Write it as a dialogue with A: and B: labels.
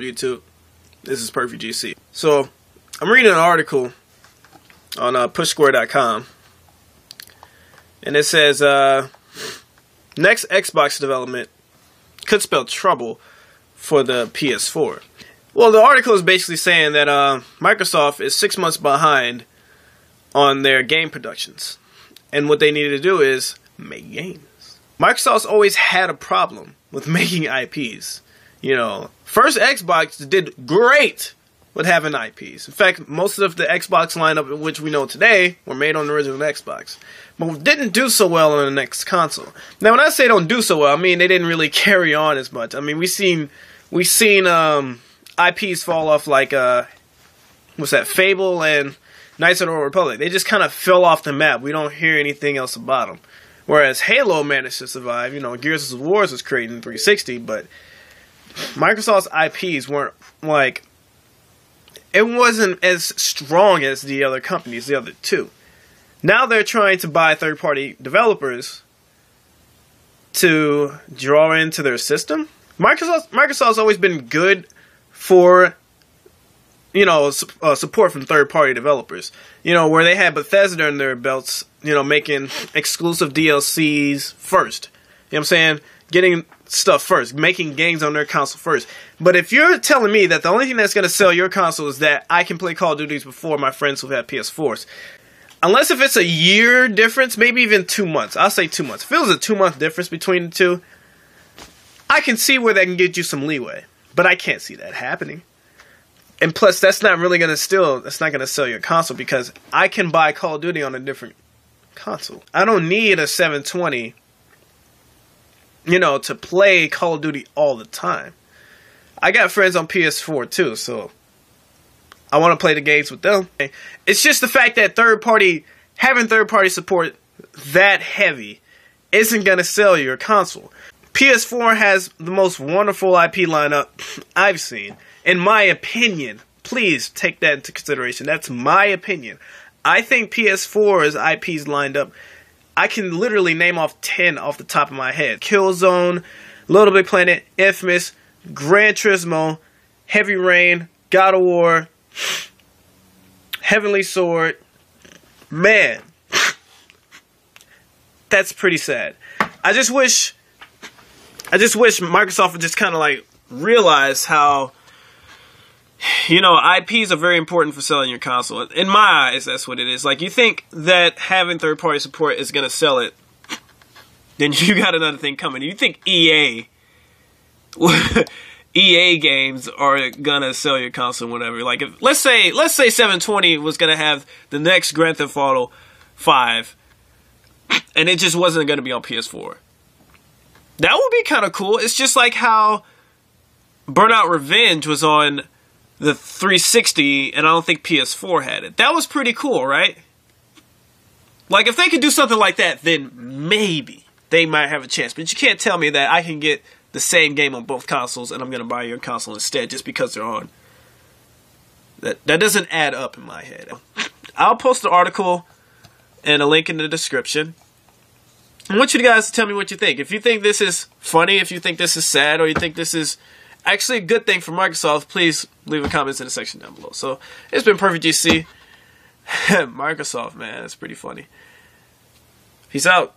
A: YouTube? This is PerfectGC. So, I'm reading an article on pushsquare.com, and it says, next Xbox development could spell trouble for the PS4. Well, the article is basically saying that Microsoft is 6 months behind on their game productions, and what they needed to do is make games. Microsoft's always had a problem with making IPs. You know, first Xbox did great with having IPs. In fact, most of the Xbox lineup, which we know today, were made on the original Xbox, but didn't do so well on the next console. Now, when I say don't do so well, I mean they didn't really carry on as much. I mean, we seen IPs fall off like what's that, Fable and Knights of the Old Republic. They just kind of fell off the map. We don't hear anything else about them. Whereas Halo managed to survive. You know, Gears of War was created in 360, but Microsoft's IPs weren't like, it wasn't as strong as the other companies, the other two. Now they're trying to buy third-party developers to draw into their system. Microsoft's always been good for, you know, support from third-party developers. You know, where they had Bethesda in their belts, you know, making exclusive DLCs first. You know what I'm saying? Getting stuff first, making games on their console first. But if you're telling me that the only thing that's going to sell your console is that I can play Call of Duty before my friends who have PS4s, unless if it's a year difference, maybe even 2 months. I'll say 2 months. If it was a 2-month difference between the two, I can see where that can get you some leeway. But I can't see that happening. And plus, that's not really going to that's not going to sell your console, because I can buy Call of Duty on a different console. I don't need a 720, you know, to play Call of Duty all the time. I got friends on PS4 too, so I want to play the games with them. It's just the fact that having third-party support that heavy isn't going to sell your console. PS4 has the most wonderful IP lineup I've seen. In my opinion, please take that into consideration. That's my opinion. I think PS4's IPs lined up, I can literally name off 10 off the top of my head. Killzone, Little Big Planet, Infamous, Gran Turismo, Heavy Rain, God of War, Heavenly Sword. Man, that's pretty sad. I just wish Microsoft would just kind of like realize how, you know, IPs are very important for selling your console. In my eyes, that's what it is. Like, you think that having third-party support is going to sell it, then you got another thing coming. You think EA games are going to sell your console whatever. Like, if, let's say 720 was going to have the next Grand Theft Auto 5, and it just wasn't going to be on PS4. That would be kind of cool. It's just like how Burnout Revenge was on the 360, and I don't think PS4 had it. That was pretty cool, right? Like, if they could do something like that, then maybe they might have a chance. But you can't tell me that I can get the same game on both consoles, and I'm going to buy your console instead just because they're on. That doesn't add up in my head. I'll post the article and a link in the description. I want you guys to tell me what you think. If you think this is funny, if you think this is sad, or you think this is actually a good thing for Microsoft, please leave a comment in the section down below. So, it's been PerfectGC. Microsoft, man, that's pretty funny. Peace out.